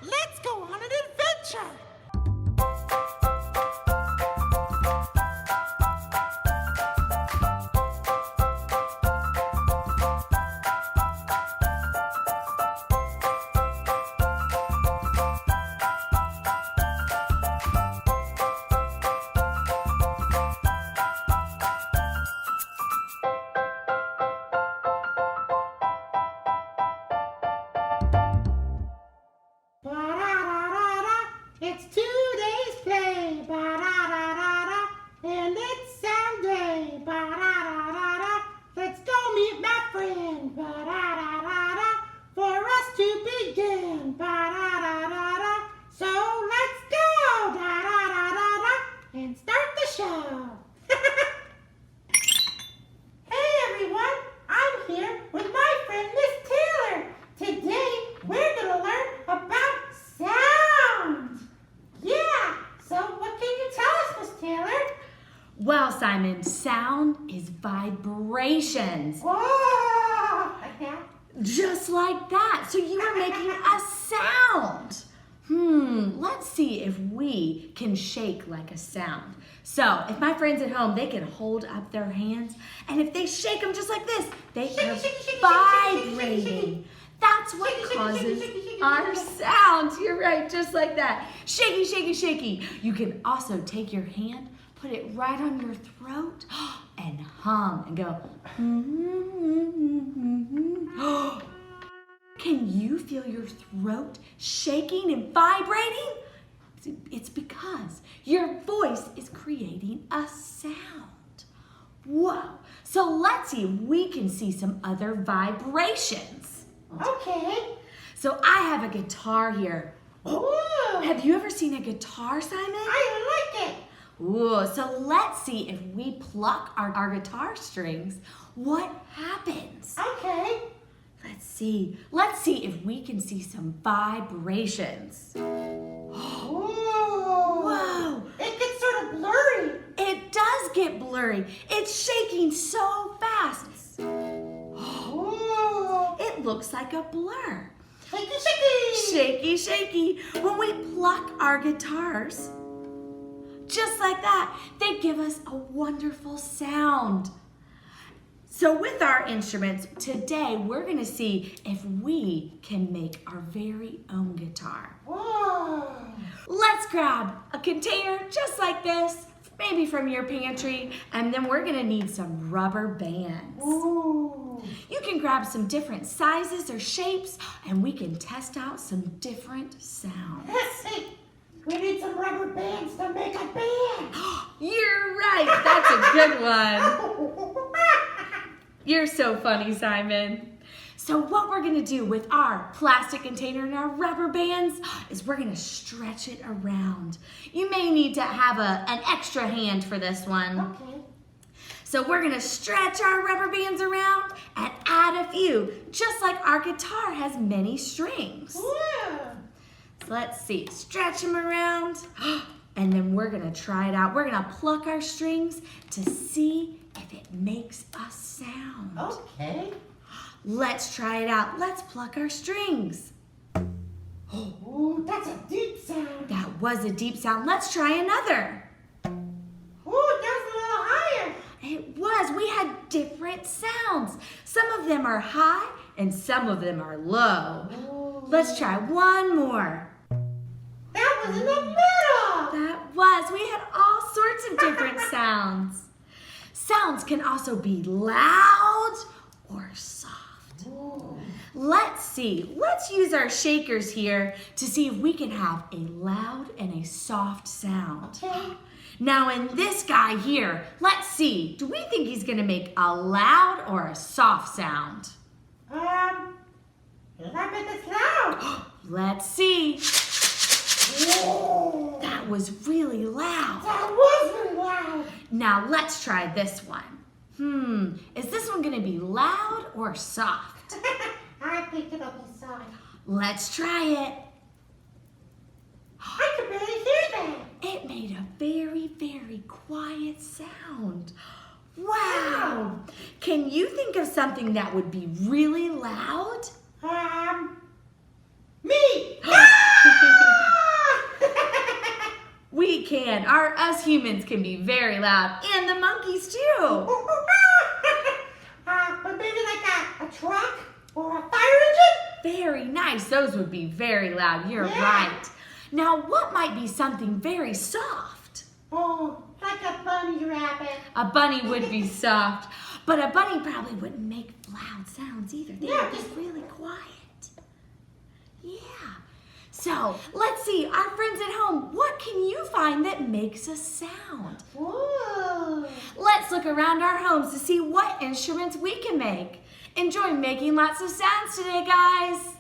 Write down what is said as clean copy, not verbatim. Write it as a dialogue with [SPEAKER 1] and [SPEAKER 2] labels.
[SPEAKER 1] Let's go on an adventure! Ba-da-da-da-da, it's today's play. Ba-da-da-da-da, and it's Sunday. Ba-da-da-da-da, let's go meet my friend. Ba-da-da-da-da, for us to begin. Ba-da-da-da-da, so let's go. Da-da-da-da-da, and start the show. Hey everyone, I'm here with my friend Miss Taylor. Today we're gonna learn about sound. Yeah, so what can you tell us, Miss Taylor?
[SPEAKER 2] Well, Simon, sound is vibrations.
[SPEAKER 1] Whoa, like that?
[SPEAKER 2] Just like that. So you are making a sound. Let's see if we can shake like a sound. So if my friends at home, they can hold up their hands, and if they shake them just like this, they are vibrating. That's what causes our sounds. You're right, just like that. Shaky, shaky, shaky. You can also take your hand, put it right on your throat, and hum and go. Can you feel your throat shaking and vibrating? It's because your voice is creating a sound. Whoa. So let's see if we can see some other vibrations.
[SPEAKER 1] Okay.
[SPEAKER 2] So I have a guitar here.
[SPEAKER 1] Ooh.
[SPEAKER 2] Have you ever seen a guitar, Simon?
[SPEAKER 1] I like it.
[SPEAKER 2] Ooh, so let's see if we pluck our guitar strings, what happens?
[SPEAKER 1] Okay.
[SPEAKER 2] Let's see. Let's see if we can see some vibrations.
[SPEAKER 1] Ooh.
[SPEAKER 2] Whoa.
[SPEAKER 1] It gets sort of blurry.
[SPEAKER 2] It does get blurry. It's shaking so fast.
[SPEAKER 1] Ooh.
[SPEAKER 2] It looks like a blur.
[SPEAKER 1] Shaky, shaky.
[SPEAKER 2] Shaky, shaky. When we pluck our guitars, just like that, they give us a wonderful sound. So with our instruments, today we're gonna see if we can make our very own guitar.
[SPEAKER 1] Whoa.
[SPEAKER 2] Let's grab a container just like this, maybe from your pantry, and then we're gonna need some rubber bands.
[SPEAKER 1] Ooh.
[SPEAKER 2] You can grab some different sizes or shapes, and we can test out some different sounds.
[SPEAKER 1] We need some rubber bands to make a band.
[SPEAKER 2] You're right, that's a good one. You're so funny, Simon. So what we're gonna do with our plastic container and our rubber bands is we're gonna stretch it around. You may need to have an extra hand for this one.
[SPEAKER 1] Okay.
[SPEAKER 2] So we're gonna stretch our rubber bands around and add a few, just like our guitar has many strings.
[SPEAKER 1] Yeah.
[SPEAKER 2] So let's see, stretch them around, and then we're gonna try it out. We're gonna pluck our strings to see if it makes a sound.
[SPEAKER 1] Okay.
[SPEAKER 2] Let's try it out. Let's pluck our strings.
[SPEAKER 1] Ooh, that's a deep sound.
[SPEAKER 2] That was a deep sound. Let's try another.
[SPEAKER 1] Ooh, that's a little higher.
[SPEAKER 2] It was. We had different sounds. Some of them are high and some of them are low.
[SPEAKER 1] Ooh.
[SPEAKER 2] Let's try one more.
[SPEAKER 1] That was in the middle.
[SPEAKER 2] That was. We had all sorts of different sounds. Sounds can also be loud or soft.
[SPEAKER 1] Ooh.
[SPEAKER 2] Let's see. Let's use our shakers here to see if we can have a loud and a soft sound.
[SPEAKER 1] Okay.
[SPEAKER 2] Now in this guy here, let's see. Do we think he's gonna make a loud or a soft sound?
[SPEAKER 1] I bet it's loud.
[SPEAKER 2] Let's see.
[SPEAKER 1] Whoa.
[SPEAKER 2] That was really loud.
[SPEAKER 1] That was really loud.
[SPEAKER 2] Now let's try this one. Is this one gonna be loud or soft?
[SPEAKER 1] I think it'll be soft.
[SPEAKER 2] Let's try it.
[SPEAKER 1] I can barely hear that.
[SPEAKER 2] It made a very, very quiet sound. Wow. Can you think of something that would be really loud?
[SPEAKER 1] Me.
[SPEAKER 2] again, us humans can be very loud, and the monkeys too.
[SPEAKER 1] But maybe like a truck or a fire engine?
[SPEAKER 2] Very nice. Those would be very loud. You're
[SPEAKER 1] Yeah.
[SPEAKER 2] right. Now, what might be something very soft?
[SPEAKER 1] Oh, like a bunny rabbit.
[SPEAKER 2] A bunny would be soft, but a bunny probably wouldn't make loud sounds either. They
[SPEAKER 1] Yeah,
[SPEAKER 2] would be really quiet. Yeah. So, let's see, our friends at home, what can you find that makes a sound?
[SPEAKER 1] Ooh.
[SPEAKER 2] Let's look around our homes to see what instruments we can make. Enjoy making lots of sounds today, guys.